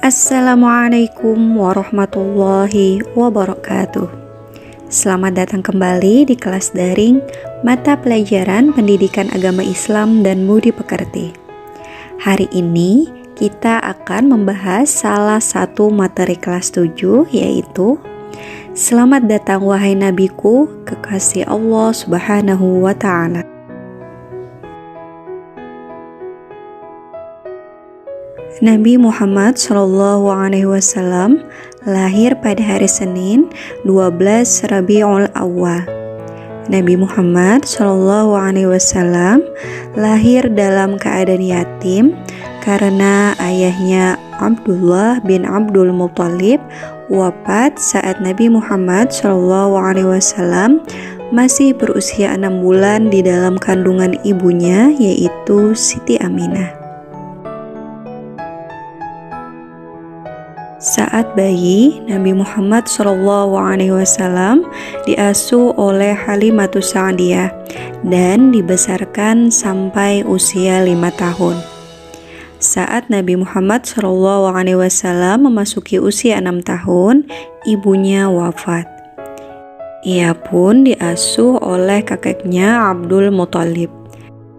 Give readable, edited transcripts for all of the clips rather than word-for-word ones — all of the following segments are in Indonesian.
Assalamualaikum warahmatullahi wabarakatuh. Selamat datang kembali di kelas daring Mata Pelajaran Pendidikan Agama Islam dan Budi Pekerti. Hari ini kita akan membahas salah satu materi kelas 7, yaitu Selamat datang wahai nabiku, kekasih Allah Subhanahu wa ta'ala. Nabi Muhammad SAW lahir pada hari Senin 12 Rabiul Awal. Nabi Muhammad SAW lahir dalam keadaan yatim karena ayahnya Abdullah bin Abdul Muthalib wafat saat Nabi Muhammad SAW masih berusia 6 bulan di dalam kandungan ibunya, yaitu Siti Aminah. Saat bayi, Nabi Muhammad SAW diasuh oleh Halimatus Sa'diyah dan dibesarkan sampai usia 5 tahun. Saat Nabi Muhammad SAW memasuki usia 6 tahun, ibunya wafat. Ia pun diasuh oleh kakeknya Abdul Muthalib.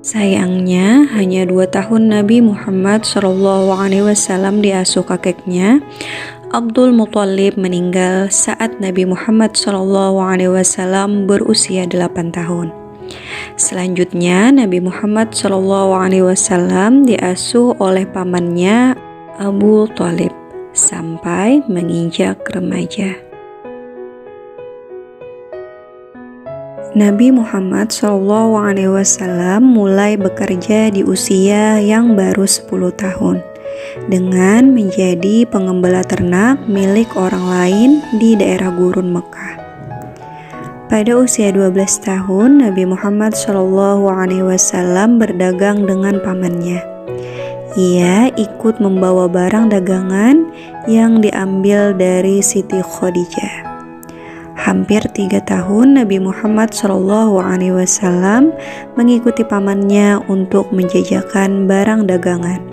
Sayangnya, hanya 2 tahun Nabi Muhammad SAW diasuh kakeknya. Abdul Muthalib meninggal saat Nabi Muhammad SAW berusia 8 tahun. Selanjutnya, Nabi Muhammad SAW diasuh oleh pamannya Abu Thalib sampai menginjak remaja. Nabi Muhammad SAW mulai bekerja di usia yang baru 10 tahun dengan menjadi pengembala ternak milik orang lain di daerah gurun Mekah. Pada usia 12 tahun, Nabi Muhammad SAW berdagang dengan pamannya. Ia ikut membawa barang dagangan yang diambil dari Siti Khadijah. Hampir 3 tahun Nabi Muhammad SAW mengikuti pamannya untuk menjajakan barang dagangan.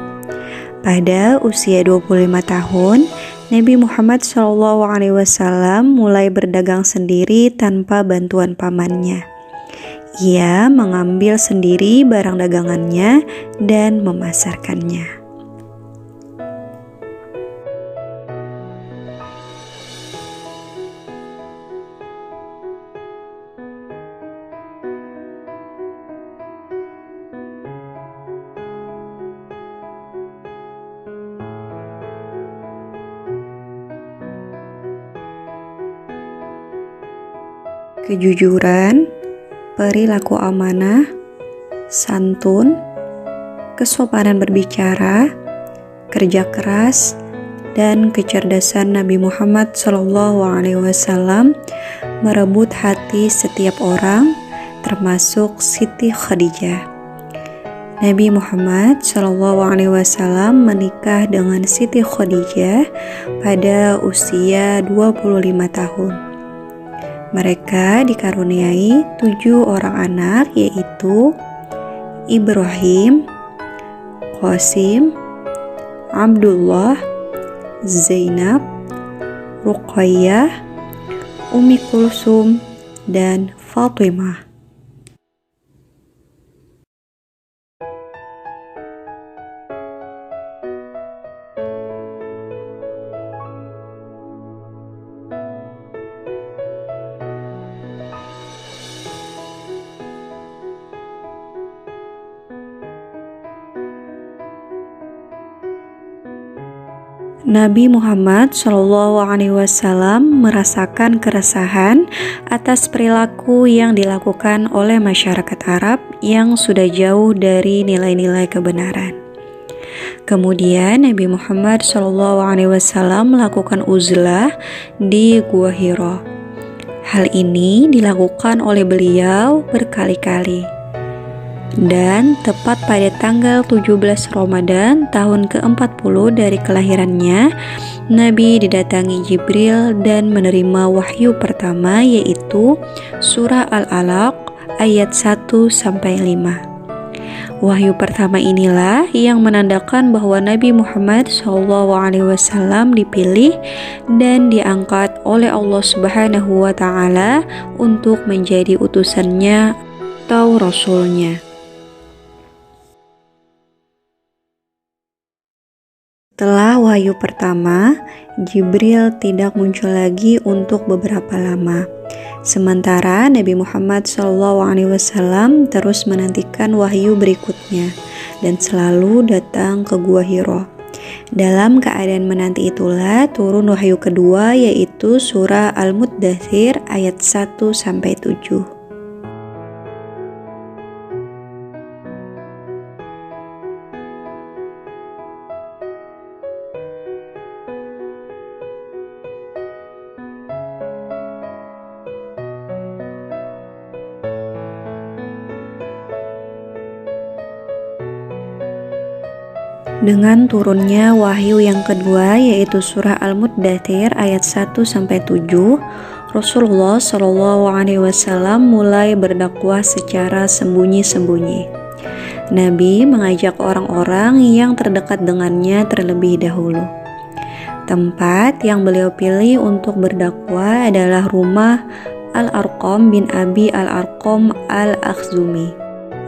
Pada usia 25 tahun, Nabi Muhammad SAW mulai berdagang sendiri tanpa bantuan pamannya. Ia mengambil sendiri barang dagangannya dan memasarkannya. Kejujuran, perilaku amanah, santun, kesopanan berbicara, kerja keras, dan kecerdasan Nabi Muhammad SAW merebut hati setiap orang, termasuk Siti Khadijah. Nabi Muhammad SAW menikah dengan Siti Khadijah pada usia 25 tahun. Mereka dikaruniai 7 orang anak, yaitu Ibrahim, Qasim, Abdullah, Zainab, Ruqayyah, Ummi Kulsum, dan Fatimah. Nabi Muhammad SAW merasakan keresahan atas perilaku yang dilakukan oleh masyarakat Arab yang sudah jauh dari nilai-nilai kebenaran. Kemudian Nabi Muhammad SAW melakukan uzlah di Gua Hira. Hal ini dilakukan oleh beliau berkali-kali. Dan tepat pada tanggal 17 Ramadan tahun ke-40 dari kelahirannya, Nabi didatangi Jibril dan menerima wahyu pertama, yaitu surah Al-Alaq ayat 1-5. Wahyu pertama inilah yang menandakan bahwa Nabi Muhammad SAW dipilih dan diangkat oleh Allah Subhanahu wa Ta'ala untuk menjadi utusannya atau rasulnya. Setelah wahyu pertama, Jibril tidak muncul lagi untuk beberapa lama. Sementara Nabi Muhammad SAW terus menantikan wahyu berikutnya dan selalu datang ke Gua Hiro. Dalam keadaan menanti itulah turun wahyu kedua, yaitu surah Al-Muddathir ayat 1-7. Dengan turunnya wahyu yang kedua, yaitu surah Al-Muddathir ayat 1-7, Rasulullah SAW mulai berdakwah secara sembunyi-sembunyi. Nabi mengajak orang-orang yang terdekat dengannya terlebih dahulu. Tempat yang beliau pilih untuk berdakwah adalah rumah Al-Arqam bin Abi Al-Arqam Al-Akhzumi.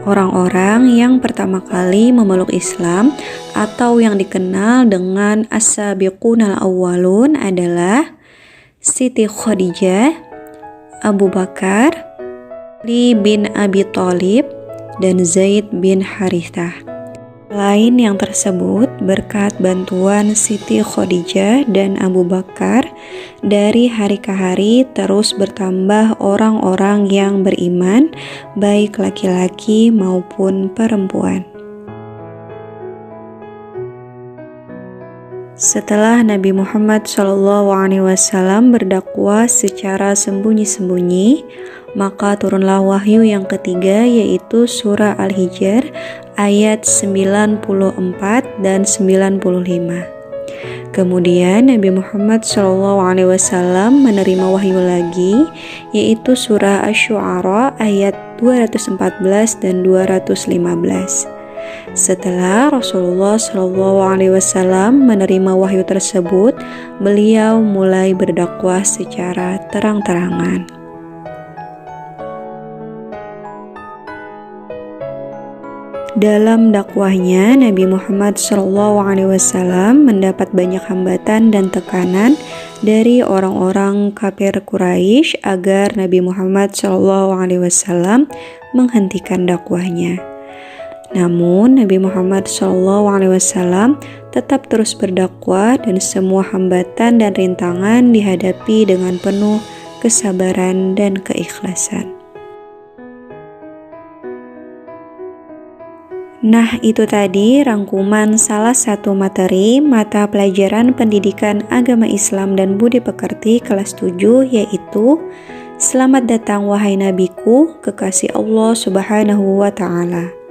Orang-orang yang pertama kali memeluk Islam atau yang dikenal dengan As-Sabiqunal Awwalun adalah Siti Khadijah, Abu Bakar, Ali bin Abi Thalib, dan Zaid bin Harithah. Selain yang tersebut, berkat bantuan Siti Khadijah dan Abu Bakar, dari hari ke hari terus bertambah orang-orang yang beriman, baik laki-laki maupun perempuan. Setelah Nabi Muhammad SAW berdakwah secara sembunyi-sembunyi, maka turunlah wahyu yang ketiga, yaitu surah Al-Hijr ayat 94 dan 95. Kemudian Nabi Muhammad SAW menerima wahyu lagi, yaitu surah Asy-Syu'ara ayat 214 dan 215. Setelah Rasulullah SAW menerima wahyu tersebut, beliau mulai berdakwah secara terang-terangan. Dalam dakwahnya, Nabi Muhammad SAW mendapat banyak hambatan dan tekanan dari orang-orang kafir Quraisy agar Nabi Muhammad SAW menghentikan dakwahnya. Namun, Nabi Muhammad SAW tetap terus berdakwah dan semua hambatan dan rintangan dihadapi dengan penuh kesabaran dan keikhlasan. Nah, itu tadi rangkuman salah satu materi mata pelajaran pendidikan agama Islam dan budi pekerti kelas 7, yaitu Selamat datang wahai nabiku, kekasih Allah Subhanahu wa Ta'ala.